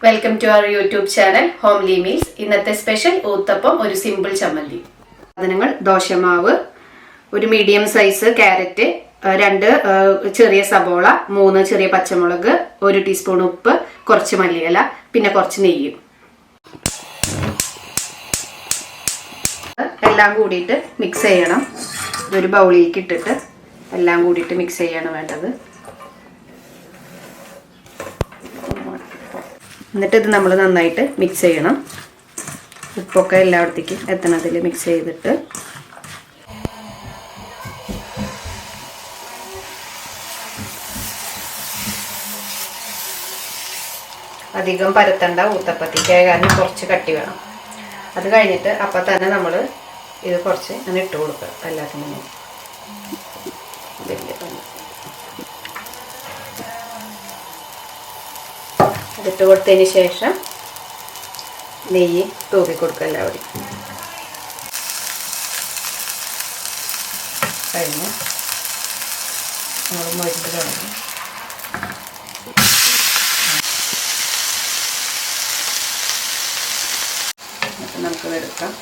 Welcome to our YouTube channel homely meals. ഇന്നത്തെ special uttapam, ഒരു simple ചമ്മന്തി. സാധനങ്ങൾ: ദോശമാവ്, ഒരു മീഡിയം സൈസ് ക്യാരറ്റ്, 2 ചെറിയ സബോള, 3 ചെറിയ പച്ചമുളക്, 1 ടീസ്പൂൺ ഉപ്പ്, കുറച്ച് മല്ലിയില, പിന്നെ കുറച്ച് നെയ്യ്. എല്ലാം കൂടിയിട്ട് മിക്സ് ചെയ്യണം. ഒരു ബൗളിലേക്ക് ഇട്ടിട്ട് എല്ലാം കൂടിയിട്ട് മിക്സ് ചെയ്യാണ് വേണ്ടത്. എന്നിട്ട് ഇത് നമ്മൾ നന്നായിട്ട് മിക്സ് ചെയ്യണം. ഉപ്പൊക്കെ എല്ലായിടത്തേക്കും എത്തണതിൽ മിക്സ് ചെയ്തിട്ട് അധികം പരത്തണ്ട, ഊത്തപ്പത്തിക്കായ കാരണം കുറച്ച് കട്ടി വേണം. അത് കഴിഞ്ഞിട്ട് അപ്പം തന്നെ നമ്മൾ ഇത് കുറച്ച് അങ്ങനെ ഇട്ട് കൊടുക്കുക. എല്ലാത്തിനും ഇതിട്ട് കൊടുത്തതിന് ശേഷം നെയ്യ് തൂക്കി കൊടുക്കുക എല്ലാവരും. കഴിഞ്ഞ് നമ്മൾ മൊരിട്ട് തുടങ്ങി. എന്നിട്ട് നമുക്ക് എടുക്കാം.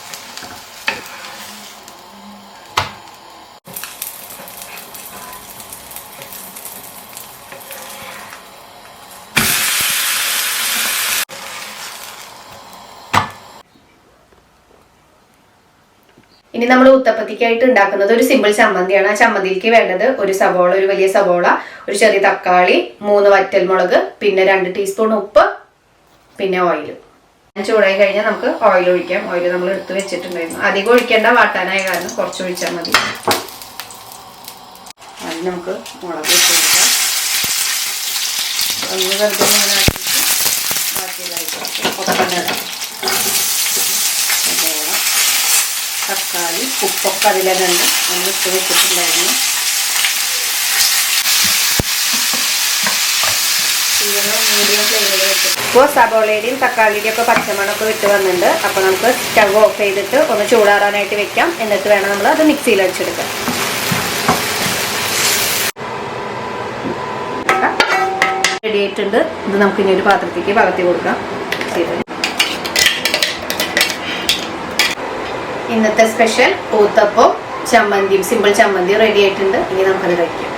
ഇനി നമ്മൾ ഊത്തപ്പത്തിക്കായിട്ട് ഉണ്ടാക്കുന്നത് ഒരു സിമ്പിൾ ചമ്മന്തിയാണ്. ആ ചമ്മന്തിക്ക് വേണ്ടത് ഒരു സവോള, ഒരു വലിയ സവോള, ഒരു ചെറിയ തക്കാളി, 3 വറ്റൽമുളക്, പിന്നെ 2 ടീസ്പൂൺ ഉപ്പ്, പിന്നെ ഓയിൽ. ചൂടായി കഴിഞ്ഞാൽ നമുക്ക് ഓയിൽ ഒഴിക്കാം. ഓയിൽ നമ്മൾ എടുത്ത് വെച്ചിട്ടുണ്ടായിരുന്നു. അധികം ഒഴിക്കേണ്ട, വാട്ടാനായ കാരണം കുറച്ച് ഒഴിച്ചാൽ മതി. അതിന് നമുക്ക് മുളക് ഇട്ട് കൊടുക്കാം. ഒന്ന് വെറുതെ ഇങ്ങനെ ആക്കിയിട്ട് ബാക്കിയിലായിട്ട് ഒപ്പം തക്കാളി, ഉപ്പൊക്കെ അതിലെ തന്നെ നമ്മൾ ഇട്ട് വെച്ചിട്ടുണ്ടായിരുന്നു. മീഡിയം ഫ്ലെയിമിൽ വെച്ചിട്ട് ഇപ്പോൾ സബോളയുടെയും തക്കാളിയുടെയും ഒക്കെ പച്ചമണമൊക്കെ വിട്ട് വന്നിട്ടുണ്ട്. അപ്പോൾ നമുക്ക് സ്റ്റവ് ഓഫ് ചെയ്തിട്ട് ഒന്ന് ചൂടാറാനായിട്ട് വെക്കാം. എന്നിട്ട് വേണം നമ്മൾ അത് മിക്സിയിൽ അടിച്ചെടുക്കാം. റെഡി ആയിട്ടുണ്ട്. ഇത് നമുക്ക് ഇനി ഒരു പാത്രത്തേക്ക് പകർത്തി കൊടുക്കാം. ഇന്നത്തെ സ്പെഷ്യൽ ഊത്തപ്പം ചമ്മന്തിയും സിമ്പിൾ ചമ്മന്തി റെഡി ആയിട്ടുണ്ട്. ഇനി നമുക്കത് കഴിക്കാം.